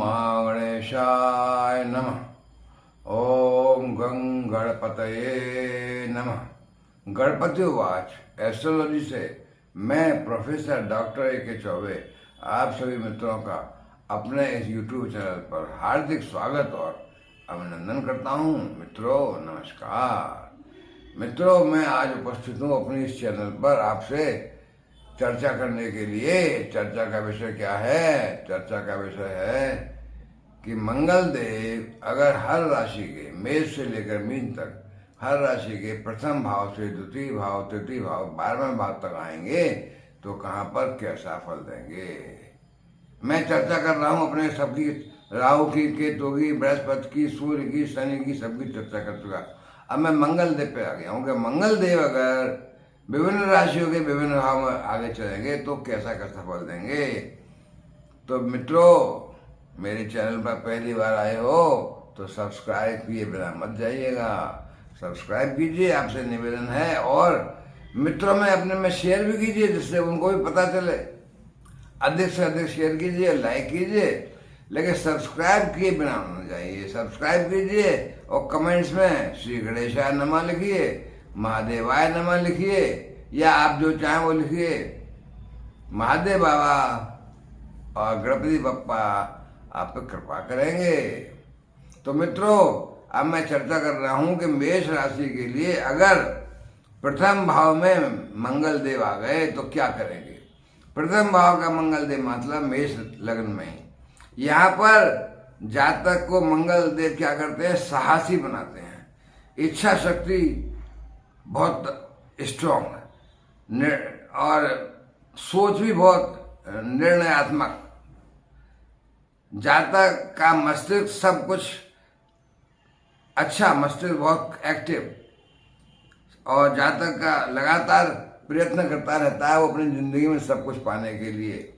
महागणेशाय नमः। ओम गं गणपतये नमः। गणपति उवाच। एस्ट्रोलॉजी से मैं प्रोफेसर डॉक्टर ए.के. चौबे आप सभी मित्रों का अपने इस यूट्यूब चैनल पर हार्दिक स्वागत और अभिनंदन करता हूँ। मित्रों नमस्कार। मित्रों मैं आज उपस्थित हूँ अपनी इस चैनल पर आपसे चर्चा करने के लिए। चर्चा का विषय क्या है? चर्चा का विषय है कि मंगल देव अगर हर राशि के मेष से लेकर मीन तक हर राशि के प्रथम भाव से द्वितीय भाव, तृतीय भाव, 12वें भाव तक आएंगे तो कहाँ पर कैसा फल देंगे। मैं चर्चा कर रहा हूँ अपने सबकी, राहु की, केतु की, बृहस्पति की, सूर्य की, शनि की, सबकी चर्चा कर चुका। अब मैं मंगल देव पे आ गया हूँ कि मंगल देव अगर विभिन्न राशियों के विभिन्न भाव में आगे चलेंगे तो कैसा कैसा फल देंगे। तो मित्रों मेरे चैनल पर पहली बार आए हो तो सब्सक्राइब किए बिना मत जाइएगा। सब्सक्राइब कीजिए, आपसे निवेदन है, और मित्रों में अपने में शेयर भी कीजिए जिससे उनको भी पता चले। अधिक से अधिक शेयर कीजिए, लाइक कीजिए, लेकिन सब्सक्राइब किए बिना न जाइए। सब्सक्राइब कीजिए और कमेंट्स में श्री गणेशाय नमः लिखिए, महादेवाय नमः लिखिए, या आप जो चाहें वो लिखिए। महादेव बाबा और गणपति बप्पा आप पर कृपा करेंगे। तो मित्रों अब मैं चर्चा कर रहा हूं कि मेष राशि के लिए अगर प्रथम भाव में मंगल देव आ गए तो क्या करेंगे। प्रथम भाव का मंगल देव मतलब मेष लग्न में। यहाँ पर जातक को मंगल देव क्या करते हैं? साहसी बनाते हैं। इच्छा शक्ति बहुत स्ट्रॉन्ग है और सोच भी बहुत निर्णयात्मक। जातक का मस्तिष्क सब कुछ अच्छा, मस्तिष्क बहुत एक्टिव, और जातक का लगातार प्रयत्न करता रहता है वो अपनी जिंदगी में सब कुछ पाने के लिए।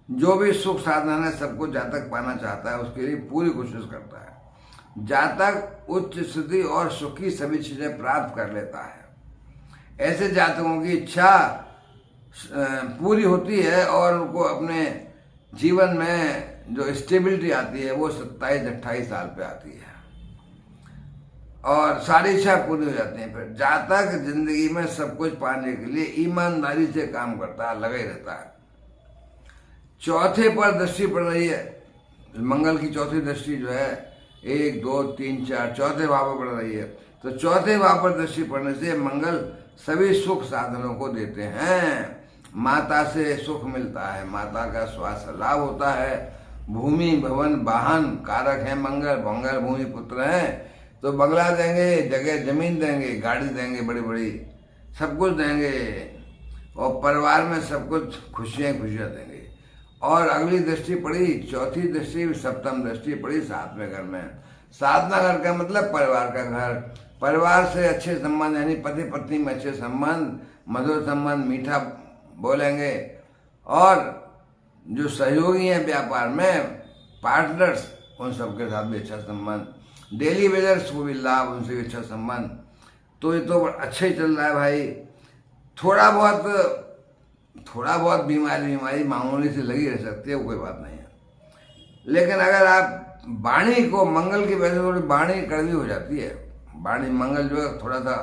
जो भी सुख साधन है सब कुछ जातक पाना चाहता है, उसके लिए पूरी कोशिश करता है। जातक उच्च स्थिति और सुखी सभी चीजें प्राप्त कर लेता है। ऐसे जातकों की इच्छा पूरी होती है और उनको अपने जीवन में जो स्टेबिलिटी आती है वो 27-28 साल पे आती है और सारी इच्छा पूरी हो जाती है। फिर जातक जिंदगी में सब कुछ पाने के लिए ईमानदारी से काम करता है, लगा ही रहता है। चौथे पर दृष्टि पड़ रही है, मंगल की चौथी दृष्टि जो है 1, 2, 3, 4 चौथे भाव पर पड़ रही है। तो चौथे भाव पर दृष्टि पड़ने से मंगल सभी सुख साधनों को देते हैं। माता से सुख मिलता है, माता का स्वास्थ्य लाभ होता है। भूमि भवन वाहन कारक है मंगल। मंगल भूमि पुत्र है तो बंगला देंगे, जगह जमीन देंगे, गाड़ी देंगे, बड़ी बड़ी सब कुछ देंगे, और परिवार में सब कुछ खुशियां खुशियां देंगे। और अगली दृष्टि पड़ी, चौथी दृष्टि, सप्तम दृष्टि पड़ी 7वें घर में। 7वां घर का मतलब परिवार का घर। परिवार से अच्छे संबंध, यानी पति पत्नी में अच्छे संबंध, मधुर संबंध, मीठा बोलेंगे। और जो सहयोगी हैं व्यापार में, पार्टनर्स, उन सबके साथ भी अच्छा संबंध। डेली वेजर्स को भी लाभ, उनसे भी अच्छा संबंध। तो ये तो अच्छा ही चल रहा है भाई। थोड़ा बहुत बीमारी मामूली से लगी रह सकती है, वो कोई बात नहीं है। लेकिन अगर आप वाणी को, मंगल की वजह से थोड़ी वाणी कड़वी हो जाती है। वाणी, मंगल जो है थोड़ा सा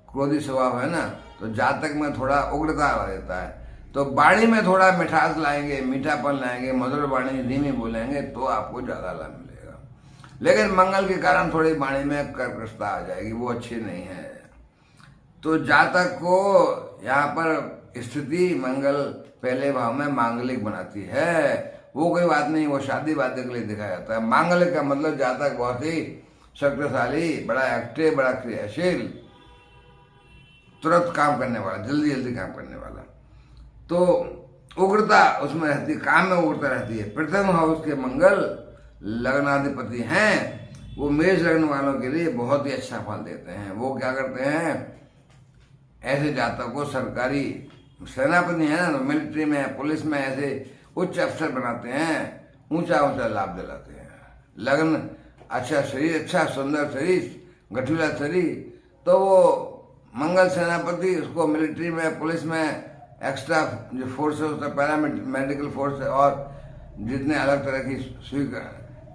क्रोधी स्वभाव है ना, तो जातक में थोड़ा उग्रता आ रहता है। तो वाणी में थोड़ा मिठास लाएंगे, मीठापन लाएंगे, मधुर वाणी धीमी बोलेंगे तो आपको ज्यादा लाभ मिलेगा। लेकिन मंगल के कारण थोड़ी वाणी में कर्कशता आ जाएगी, वो अच्छी नहीं है। तो जातक को यहाँ पर स्थिति मंगल पहले भाव में मांगलिक बनाती है। वो कोई बात नहीं, वो शादी वादी के लिए दिखाया जाता है। मांगलिक का मतलब जातक बहुत ही शक्तिशाली, बड़ा एक्टिव, बड़ा क्रियाशील, तुरंत काम करने वाला, जल्दी जल्दी काम करने वाला। तो उग्रता उसमें रहती, काम में उग्रता रहती है। प्रथम हाउस के मंगल लग्नाधिपति हैं, वो मेष लग्न वालों के लिए बहुत ही अच्छा फल देते हैं। वो क्या करते हैं, ऐसे जातक को सरकारी सेनापति है ना, मिलिट्री में, पुलिस में ऐसे उच्च अफसर बनाते हैं, ऊंचा ऊंचा लाभ दिलाते हैं। लग्न अच्छा शरीर, अच्छा सुंदर शरीर, गठीला शरीर, तो वो मंगल सेनापति उसको मिलिट्री में, पुलिस में एक्स्ट्रा जो फोर्स है उसका पैरामेडिकल फोर्स है और जितने अलग तरह की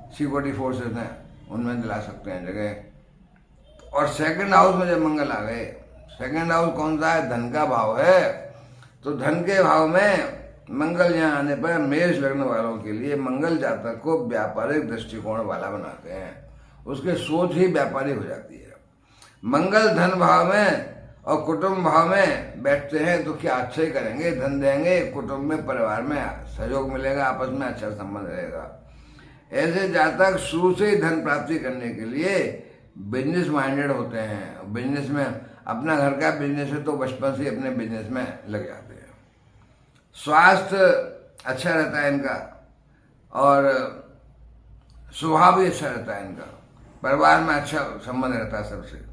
सिक्योरिटी फोर्सेस हैं उनमें दिला सकते हैं जगह। और सेकंड हाउस में जब मंगल आ गए, सेकंड हाउस कौन सा है? धन का भाव है। तो धन के भाव में मंगल यहाँ आने पर मेष लग्न वालों के लिए मंगल जातक को व्यापारिक दृष्टिकोण वाला बनाते हैं, उसके सोच ही व्यापारी हो जाती है। मंगल धन भाव में और कुटुंब भाव में बैठते हैं तो क्या अच्छा ही करेंगे, धन देंगे, कुटुंब में परिवार में सहयोग मिलेगा, आपस में अच्छा संबंध रहेगा। ऐसे जातक शुरू से ही धन प्राप्ति करने के लिए बिजनेस माइंडेड होते हैं। बिजनेस में अपना घर का बिजनेस है तो बचपन से अपने बिजनेस में लग जाते हैं। स्वास्थ्य अच्छा रहता है इनका और स्वभाव भी अच्छा रहता है इनका, परिवार में अच्छा संबंध रहता है सबसे।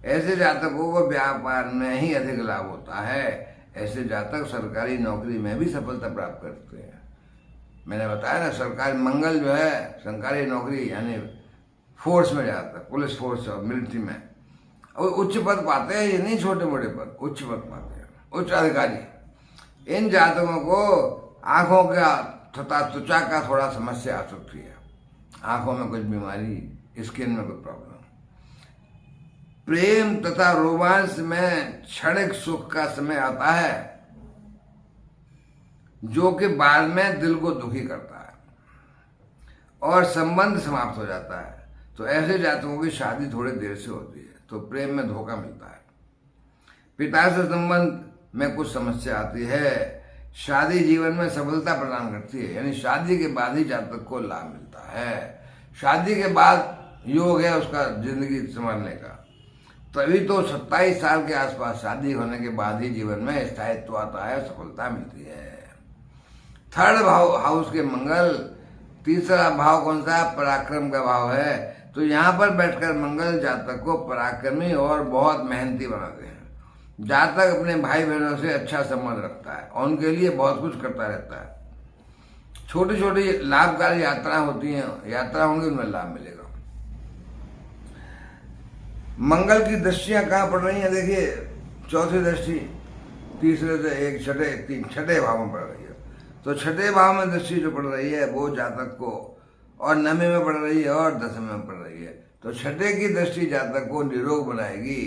ऐसे जातकों को व्यापार में ही अधिक लाभ होता है। ऐसे जातक सरकारी नौकरी में भी सफलता प्राप्त करते हैं। मैंने बताया ना, सरकारी मंगल जो है सरकारी नौकरी यानी फोर्स में जाता है, पुलिस फोर्स और मिलिट्री में, और उच्च पद पाते हैं। ये नहीं छोटे मोटे पद, उच्च पद पाते हैं, उच्च अधिकारी। इन जातकों को आंखों का तथा त्वचा का थोड़ा समस्या आ सकती है, आंखों में कुछ बीमारी, स्किन में कुछ प्रॉब्लम। प्रेम तथा रोमांस में क्षणिक सुख का समय आता है जो कि बाद में दिल को दुखी करता है और संबंध समाप्त हो जाता है। तो ऐसे जातकों की शादी थोड़ी देर से होती है तो प्रेम में धोखा मिलता है। पिता से संबंध में कुछ समस्या आती है। शादी जीवन में सफलता प्रदान करती है, यानी शादी के बाद ही जातक को लाभ मिलता है। शादी के बाद योग है उसका जिंदगी संभालने का। तभी तो 27 साल के आसपास शादी होने के बाद ही जीवन में स्थायित्व आता है, सफलता मिलती है। थर्ड भाव हाउस के मंगल, तीसरा भाव कौन सा? पराक्रम का भाव है। तो यहाँ पर बैठकर मंगल जातक को पराक्रमी और बहुत मेहनती बनाते हैं। जातक अपने भाई बहनों से अच्छा संबंध रखता है और उनके लिए बहुत कुछ करता रहता है। छोटी छोटी लाभकारी यात्रा होती हैं, यात्रा होंगी उनमें लाभ मिलेगा। मंगल की दृष्टियां कहाँ पड़ रही हैं? देखिए, चौथी दृष्टि तीसरे से एक छठे भाव में पड़ रही है। तो छठे भाव में दृष्टि जो पड़ रही है वो जातक को, और नवमे में पड़ रही है और 10वें में पड़ रही है। तो छठे की दृष्टि जातक को निरोग बनाएगी,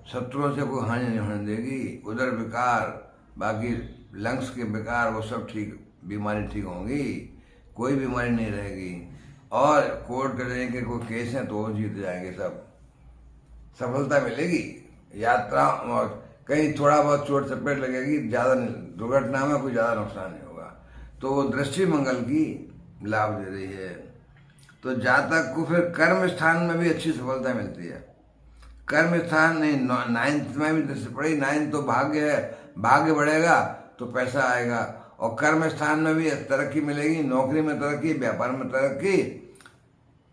शत्रुओं से कोई हानि नहीं होने देगी। उधर विकार, बाकी लंग्स के विकार वो सब ठीक, बीमारी ठीक होंगी, कोई बीमारी नहीं रहेगी। और कोर्ट करेंगे कोई केस है तो वो जीत जाएंगे, सब सफलता मिलेगी। यात्रा और कहीं थोड़ा बहुत चोट चपेट लगेगी, ज़्यादा दुर्घटना में कोई ज़्यादा नुकसान नहीं होगा। तो वो दृष्टि मंगल की लाभ दे रही है। तो जातक को फिर कर्म स्थान में भी अच्छी सफलता मिलती है। कर्म स्थान नहीं, 9th में भी दृष्टि पड़ी। 9th तो भाग्य है, भाग्य बढ़ेगा तो पैसा आएगा। और कर्म स्थान में भी तरक्की मिलेगी, नौकरी में तरक्की, व्यापार में तरक्की।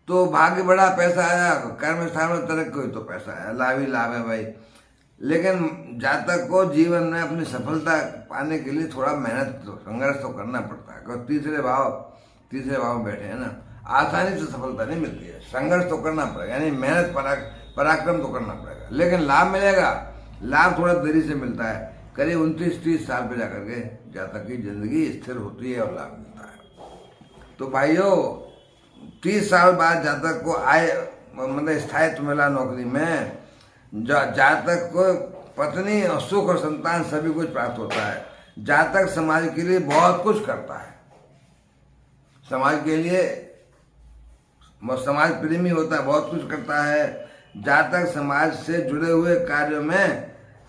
तो भाग्य बढ़ा, पैसा आया। कर्म स्थान में तरक्की हुई तो पैसा आया, लाभ ही लाभ है भाई। लेकिन जातक को जीवन में अपनी सफलता पाने के लिए थोड़ा मेहनत तो, संघर्ष तो करना पड़ता है। क्योंकि तीसरे भाव में बैठे हैं ना, आसानी से सफलता नहीं मिलती है, संघर्ष तो करना पड़ेगा, यानी मेहनत पराक्रम तो करना पड़ेगा। लेकिन लाभ मिलेगा, लाभ थोड़ा देरी से मिलता है। करीब 29-30 साल पे जाकर के जातक की जिंदगी स्थिर होती है और लाभ मिलता है। तो भाइयों, 30 साल बाद जातक को आय मतलब स्थायित्व मिला नौकरी में। जातक को पत्नी और सुख और संतान सभी कुछ प्राप्त होता है। जातक समाज के लिए बहुत कुछ करता है, समाज के लिए समाज प्रेमी होता है, बहुत कुछ करता है। जातक समाज से जुड़े हुए कार्यों में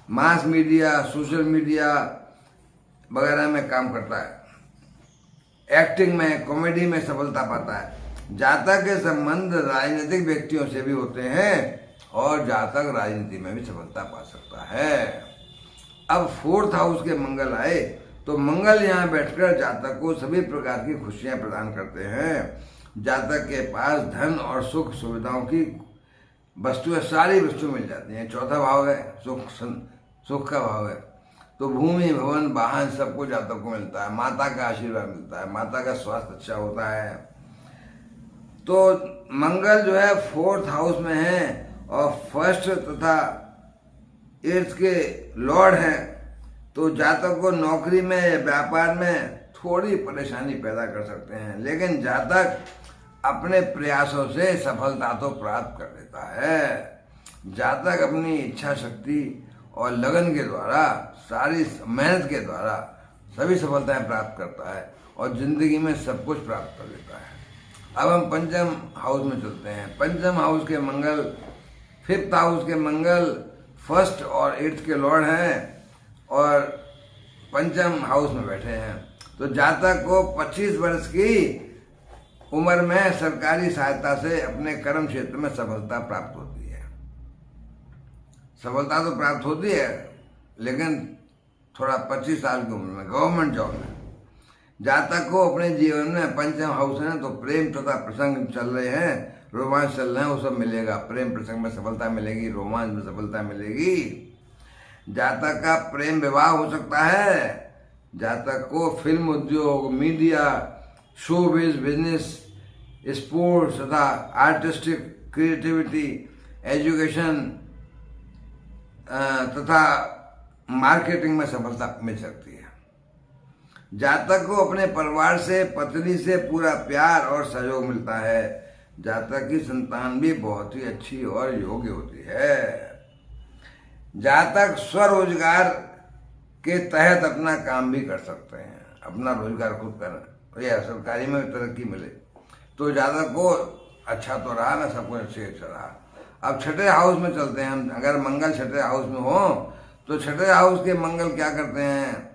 मास मीडिया, सोशल मीडिया वगैरह में काम करता है। एक्टिंग में, कॉमेडी में सफलता पाता है। जातक के संबंध राजनीतिक व्यक्तियों से भी होते हैं और जातक राजनीति में भी सफलता पा सकता है। अब 4th हाउस के मंगल आए तो मंगल यहाँ बैठकर जातक को सभी प्रकार की खुशियां प्रदान करते हैं। जातक के पास धन और सुख सुविधाओं की वस्तुएं, सारी वस्तु मिल जाती हैं। 4था भाव है, सुख का भाव है। तो भूमि, भवन, वाहन सब कुछ जातक को मिलता है। माता का आशीर्वाद मिलता है, माता का स्वास्थ्य अच्छा होता है। तो मंगल जो है 4th हाउस में है और 1st तथा 8th के लॉर्ड हैं। तो जातक को नौकरी में या व्यापार में थोड़ी परेशानी पैदा कर सकते हैं, लेकिन जातक अपने प्रयासों से सफलता तो प्राप्त कर लेता है। जातक अपनी इच्छा शक्ति और लगन के द्वारा, सारी मेहनत के द्वारा सभी सफलताएं प्राप्त करता है और जिंदगी में सब कुछ प्राप्त कर लेता है। अब हम पंचम हाउस में चलते हैं। पंचम हाउस के मंगल, फिफ्थ हाउस के मंगल फर्स्ट और एट्थ के लॉर्ड हैं और पंचम हाउस में बैठे हैं। तो जातक को 25 वर्ष की उम्र में सरकारी सहायता से अपने कर्म क्षेत्र में सफलता प्राप्त होती है। सफलता तो प्राप्त होती है, लेकिन थोड़ा 25 साल की उम्र में गवर्नमेंट जॉब में। जातक को अपने जीवन में पंचम हाउस है तो प्रेम तथा प्रसंग चल रहे हैं, रोमांच चल रहे हैं, वो सब मिलेगा। प्रेम प्रसंग में सफलता मिलेगी, रोमांच में सफलता मिलेगी। जातक का प्रेम विवाह हो सकता है। जातक को फिल्म उद्योग, मीडिया, शोबिज, बिजनेस, स्पोर्ट्स तथा आर्टिस्टिक क्रिएटिविटी, एजुकेशन तथा मार्केटिंग में सफलता मिल सकती है। जातक को अपने परिवार से, पत्नी से पूरा प्यार और सहयोग मिलता है। जातक की संतान भी बहुत ही अच्छी और योग्य होती है। जातक स्वरोजगार के तहत अपना काम भी कर सकते हैं, अपना रोजगार खुद कर, या सरकारी में तरक्की मिले तो जातक को अच्छा तो रहा ना, सब कुछ अच्छे अच्छा रहा। अब छठे हाउस में चलते हैं हम। अगर मंगल छठे हाउस में हो तो छठे हाउस के मंगल क्या करते हैं?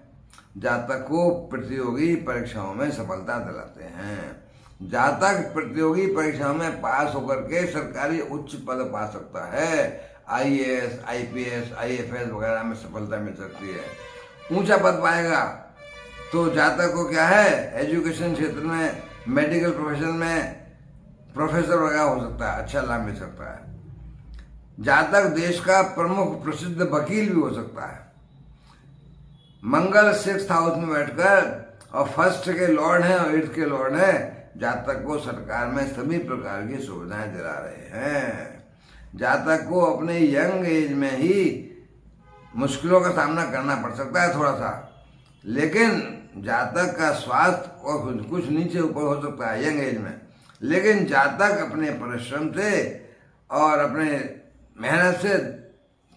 जातक को प्रतियोगी परीक्षाओं में सफलता दिलाते हैं। जातक प्रतियोगी परीक्षाओं में पास होकर के सरकारी उच्च पद पा सकता है। IAS, IPS, IFS वगैरह में सफलता मिल सकती है। ऊंचा पद पाएगा तो जातक को क्या है, एजुकेशन क्षेत्र में, मेडिकल प्रोफेशन में प्रोफेसर वगैरह हो सकता है, अच्छा लाभ मिल सकता है। जातक देश का प्रमुख प्रसिद्ध वकील भी हो सकता है। मंगल 6th हाउस में बैठकर और फर्स्ट के लॉर्ड हैं और 8th के लॉर्ड हैं, जातक को सरकार में सभी प्रकार की सुविधाएं दिला रहे हैं। जातक को अपने यंग एज में ही मुश्किलों का सामना करना पड़ सकता है थोड़ा सा, लेकिन जातक का स्वास्थ्य और कुछ नीचे ऊपर हो सकता है यंग एज में, लेकिन जातक अपने परिश्रम से और अपने मेहनत से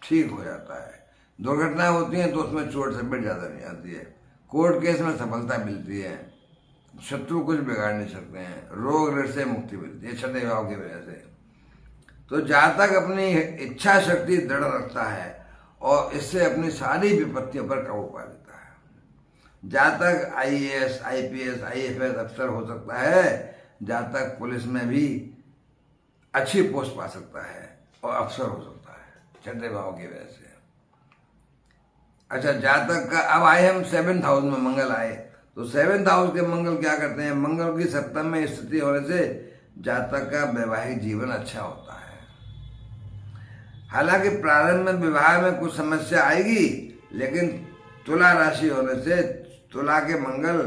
ठीक हो जाता है। दुर्घटना होती है तो उसमें चोट सपेट ज़्यादा नहीं आती है। कोर्ट केस में सफलता मिलती है, शत्रु कुछ बिगाड़ नहीं सकते हैं, रोग ऋण से मुक्ति मिलती है छठे भाव की वजह से। तो जातक अपनी इच्छा शक्ति दृढ़ रखता है और इससे अपनी सारी विपत्तियों पर काबू पा लेता है। जातक IAS, IPS, IFS अफसर हो सकता है। जातक पुलिस में भी अच्छी पोस्ट पा सकता है और अफसर हो सकता है छठे भाव की वजह से। अच्छा, जातक का अब आए हम 7th हाउस में मंगल आए। तो 7th हाउस के मंगल क्या करते हैं? मंगल की सप्तम में स्थिति होने से जातक का वैवाहिक जीवन अच्छा होता है। हालांकि प्रारंभ में विवाह में कुछ समस्या आएगी, लेकिन तुला राशि होने से तुला के मंगल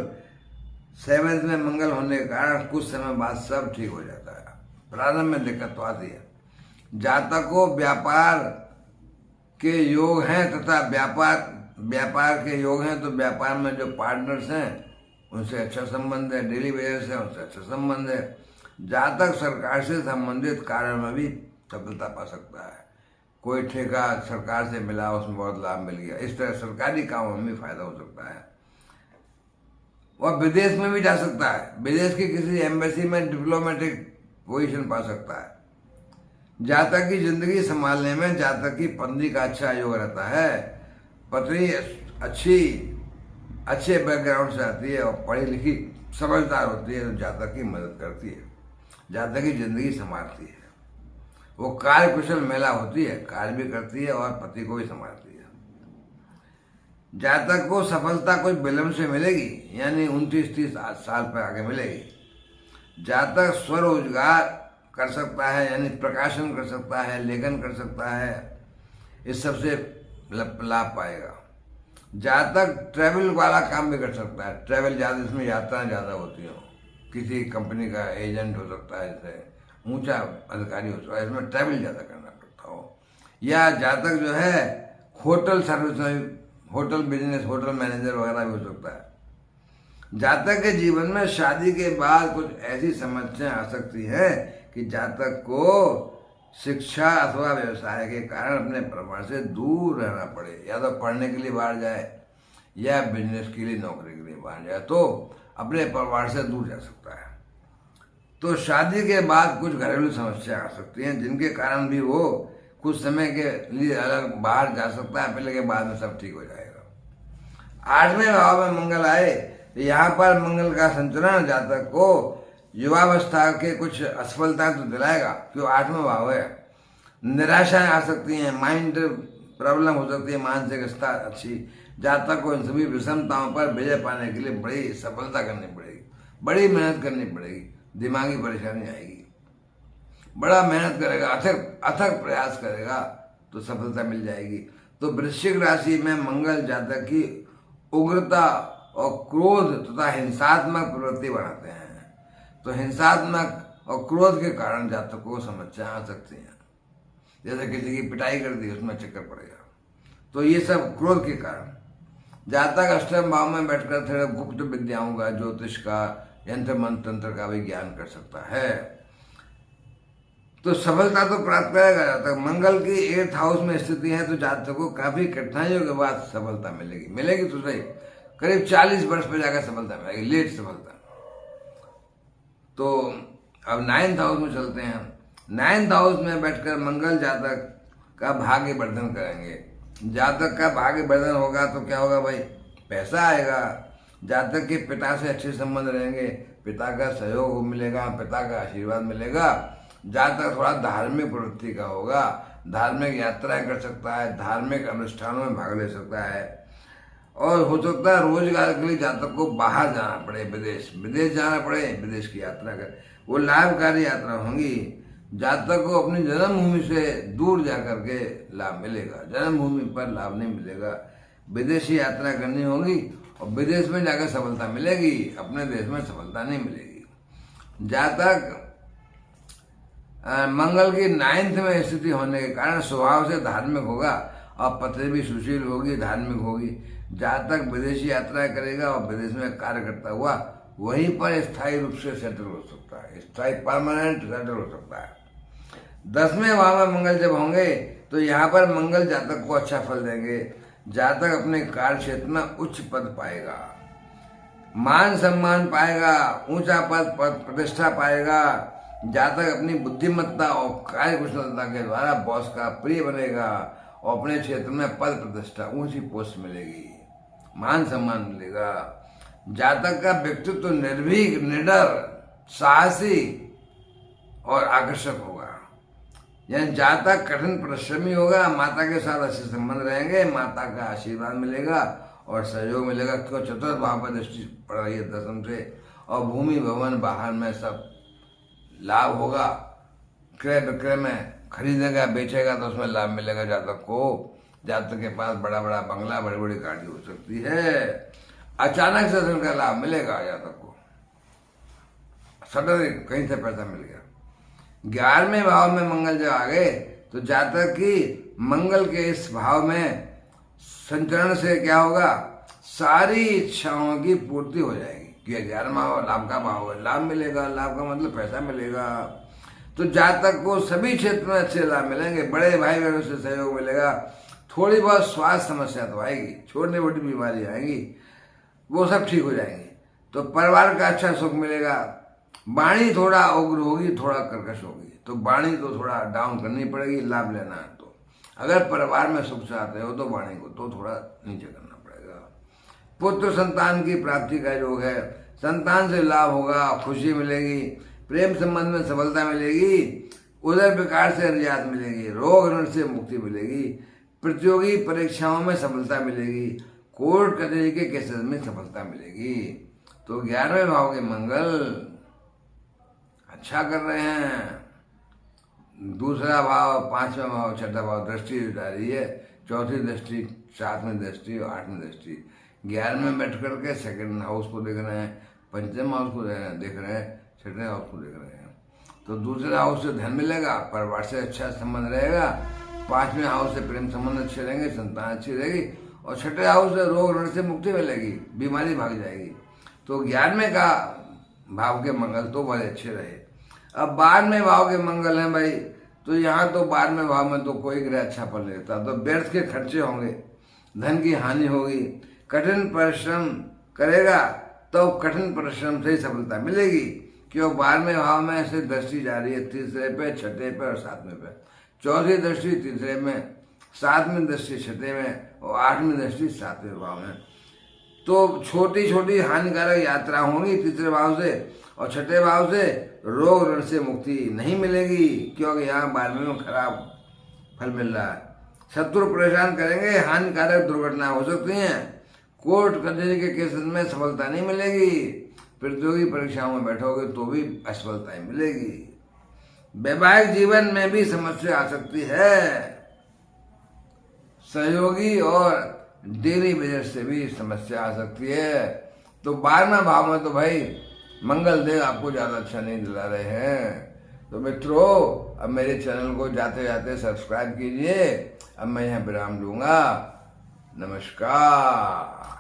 7th में मंगल होने के कारण कुछ समय बाद सब ठीक हो जाता है। प्रारंभ में दिक्कत तो आती है। जातक को व्यापार के योग हैं तथा व्यापार के योग हैं, तो व्यापार में जो पार्टनर्स हैं उनसे अच्छा संबंध है, डेली बेसिस से उनसे अच्छा संबंध है। जातक सरकार से संबंधित कार्य में भी सफलता पा सकता है। कोई ठेका सरकार से मिला, उसमें बहुत लाभ मिल गया, इस तरह सरकारी कामों में भी फायदा हो सकता है। वह विदेश में भी जा सकता है, विदेश की किसी एम्बेसी में डिप्लोमेटिक पोजीशन पा सकता है। जातक की जिंदगी संभालने में जातक की पत्नी का अच्छा योग रहता है। पत्नी अच्छे बैकग्राउंड से आती है और पढ़ी लिखी समझदार होती है, तो जातक की मदद करती है, जातक की जिंदगी संभालती है। वो कार्य कुशल महिला होती है, कार्य भी करती है और पति को भी संभालती है। जातक को सफलता कुछ विलंब से मिलेगी, यानी 29-30 साल पर आगे मिलेगी। जातक स्वरोजगार कर सकता है, यानी प्रकाशन कर सकता है, लेखन कर सकता है, इस सबसे लाभ पाएगा। जातक ट्रैवल वाला काम भी कर सकता है, ट्रैवल ज़्यादा, इसमें यात्राएं ज़्यादा होती हो, किसी कंपनी का एजेंट हो सकता है, जैसे ऊंचा अधिकारी हो सकता है, इसमें ट्रैवल ज़्यादा करना पड़ता हो। या जातक जो है होटल सर्विस में, होटल बिजनेस, होटल मैनेजर वगैरह भी हो सकता है। जातक के जीवन में शादी के बाद कुछ ऐसी समस्याएं आ सकती हैं कि जातक को शिक्षा अथवा व्यवसाय के कारण अपने परिवार से दूर रहना पड़े, या तो पढ़ने के लिए बाहर जाए या बिजनेस के लिए, नौकरी के लिए बाहर जाए, तो अपने परिवार से दूर जा सकता है। तो शादी के बाद कुछ घरेलू समस्या आ सकती हैं जिनके कारण भी वो कुछ समय के लिए अलग बाहर जा सकता है, पहले के बाद में सब ठीक हो जाएगा। 8वें भाव में मंगल आए तो यहाँ पर मंगल का संचरण जातक को युवावस्था के कुछ असफलता तो दिलाएगा, क्यों 8वां भाव है। निराशाएं आ सकती हैं, माइंड प्रॉब्लम हो सकती है, मानसिक स्थिति अच्छी, जातक को इन सभी विषमताओं पर विजय पाने के लिए बड़ी सफलता करनी पड़ेगी, बड़ी मेहनत करनी पड़ेगी, दिमागी परेशानी आएगी, बड़ा मेहनत करेगा, अथक प्रयास करेगा तो सफलता मिल जाएगी। तो वृश्चिक राशि में मंगल जातक की उग्रता और क्रोध तथा हिंसात्मक प्रवृत्ति बढ़ाते हैं। तो हिंसात्मक और क्रोध के कारण जातकों को समस्या आ सकती हैं, जैसे किसी की पिटाई कर दी उसमें चक्कर पड़ेगा, तो ये सब क्रोध के कारण। जातक अष्टम भाव में बैठकर थोड़ा गुप्त विद्याओं का, ज्योतिष का, यंत्र मंत्र तंत्र का भी ज्ञान कर सकता है, तो सफलता तो प्राप्त करेगा जातक। मंगल की 8th हाउस में स्थिति है तो जातक को काफी कठिनाइयों के बाद सफलता मिलेगी तो सही, करीब 40 वर्ष पर जाकर सफलता मिलेगी, लेट सफलता। तो अब 9th हाउस में चलते हैं। 9th हाउस में बैठकर मंगल जातक का भाग्य वर्धन करेंगे। जातक का भाग्य वर्धन होगा तो क्या होगा भाई, पैसा आएगा, जातक के पिता से अच्छे संबंध रहेंगे, पिता का सहयोग मिलेगा, पिता का आशीर्वाद मिलेगा। जातक थोड़ा धार्मिक प्रवृत्ति का होगा, धार्मिक यात्राएं कर सकता है, धार्मिक अनुष्ठानों में भाग ले सकता है, और हो सकता है रोजगार के लिए जातक को बाहर जाना पड़े, विदेश जाना पड़े, विदेश की यात्रा कर, वो लाभकारी यात्रा होंगी। जातक को अपनी जन्मभूमि से दूर जाकर के लाभ मिलेगा, जन्मभूमि पर लाभ नहीं मिलेगा, विदेशी यात्रा करनी होगी और विदेश में जाकर सफलता मिलेगी, अपने देश में सफलता नहीं मिलेगी। जातक मंगल की 9th में स्थिति होने के कारण स्वभाव से धार्मिक होगा और पत्नी भी सुशील होगी, धार्मिक होगी। जातक विदेशी यात्राएं करेगा और विदेश में कार्य करता हुआ वहीं पर स्थायी रूप से सेटल हो सकता है, स्थायी परमानेंट सेटल हो सकता है। 10वें भाव में मंगल जब होंगे तो यहाँ पर मंगल जातक को अच्छा फल देंगे। जातक अपने कार्य क्षेत्र में उच्च पद पाएगा, मान सम्मान पाएगा, ऊंचा पद प्रतिष्ठा पाएगा। जातक अपनी बुद्धिमत्ता और कार्य कुशलता के द्वारा बॉस का प्रिय बनेगा और अपने क्षेत्र में पद प्रतिष्ठा, ऊंची पोस्ट मिलेगी, मान सम्मान मिलेगा। जातक का व्यक्तित्व तो निर्भीक, निडर, साहसी और आकर्षक होगा। यानी जातक कठिन परिश्रमी होगा, माता के साथ अच्छे संबंध रहेंगे, माता का आशीर्वाद मिलेगा और सहयोग मिलेगा, क्यों 4th भाव पर दृष्टि पड़ रही है 10th से, और भूमि भवन वाहन में सब लाभ होगा। क्रय विक्रय में खरीदेगा बेचेगा तो उसमें लाभ मिलेगा जातक को। जातक के पास बड़ा बड़ा बंगला, बड़ी बड़ी गाड़ी हो सकती है, अचानक से धन का लाभ मिलेगा जातक को, सडन कहीं से पैसा मिल गया। 11वें भाव में मंगल जब आ गए तो जातक की मंगल के इस भाव में संचरण से क्या होगा, सारी इच्छाओं की पूर्ति हो जाएगी, कि 11वां भाव लाभ का भाव है, लाभ मिलेगा, लाभ का मतलब पैसा मिलेगा। तो जातक को सभी क्षेत्र में अच्छे लाभ मिलेंगे, बड़े भाई बहनों से सहयोग मिलेगा, थोड़ी बहुत स्वास्थ्य समस्या तो आएगी, छोटी मोटी बीमारी आएंगी, वो सब ठीक हो जाएंगी। तो परिवार का अच्छा सुख मिलेगा। वाणी थोड़ा उग्र होगी, थोड़ा कर्कश होगी, तो वाणी तो थोड़ा डाउन करनी पड़ेगी, लाभ लेना है तो। अगर परिवार में सुख चाहते हो तो वाणी को तो थोड़ा नीचे करना पड़ेगा। पुत्र संतान की प्राप्ति का योग है, संतान से लाभ होगा, खुशी मिलेगी, प्रेम संबंध में सफलता मिलेगी, उदर विकार से निजात मिलेगी, रोग ऋण से मुक्ति मिलेगी, प्रतियोगी परीक्षाओं में सफलता मिलेगी, कोर्ट कचहरी के केसेस में सफलता मिलेगी। तो 11वें भाव के मंगल अच्छा कर रहे हैं। दूसरा भाव, 5वां भाव, 6ठा भाव दृष्टि जा रही है, 4थी दृष्टि, 7वीं दृष्टि और 8वीं दृष्टि। 11 में बैठ करके 2nd हाउस को देख रहे हैं, 5th हाउस को देख रहे हैं, 6ठे हाउस को देख रहे हैं। तो दूसरे हाउस से धन मिलेगा, परिवार से अच्छा संबंध रहेगा, 5वें हाउस से प्रेम संबंध अच्छे रहेंगे, संतान अच्छी रहेगी, और 6ठे हाउस से रोग ऋण से मुक्ति मिलेगी, बीमारी भाग जाएगी। तो 11वें का भाव के मंगल तो बड़े अच्छे रहे। अब 12वें भाव के मंगल हैं भाई, तो यहाँ तो 12वें भाव में तो कोई ग्रह अच्छा फल नहीं देता, तो व्यर्थ के खर्चे होंगे, धन की हानि होगी, कठिन परिश्रम करेगा तो कठिन परिश्रम से ही सफलता मिलेगी, क्यों 12वें भाव में ऐसे दृष्टि जा रही है, तीसरे पे, छठे पे और 7वें पे। चौथी दृष्टि तीसरे में, 7वीं दृष्टि छठे में और 8वीं दृष्टि 7वें भाव में। तो छोटी छोटी हानिकारक यात्रा होंगी तीसरे भाव से, और छठे भाव से रोग ऋण से मुक्ति नहीं मिलेगी, क्योंकि यहाँ 12वें में खराब फल मिल रहा है। शत्रु परेशान करेंगे, हानिकारक दुर्घटना हो सकती हैं, कोर्ट कचहरी के केसेस में सफलता नहीं मिलेगी, प्रतियोगी परीक्षाओं में बैठोगे तो भी असफलताएं मिलेगी। वैवाहिक जीवन में भी समस्या आ सकती है, सहयोगी और डेली वेजर से भी समस्या आ सकती है। तो 12वें भाव में तो भाई मंगल देव आपको ज्यादा अच्छा नहीं दिला रहे हैं। तो मित्रों, अब मेरे चैनल को जाते जाते सब्सक्राइब कीजिए। अब मैं यहाँ विराम लूंगा। नमस्कार।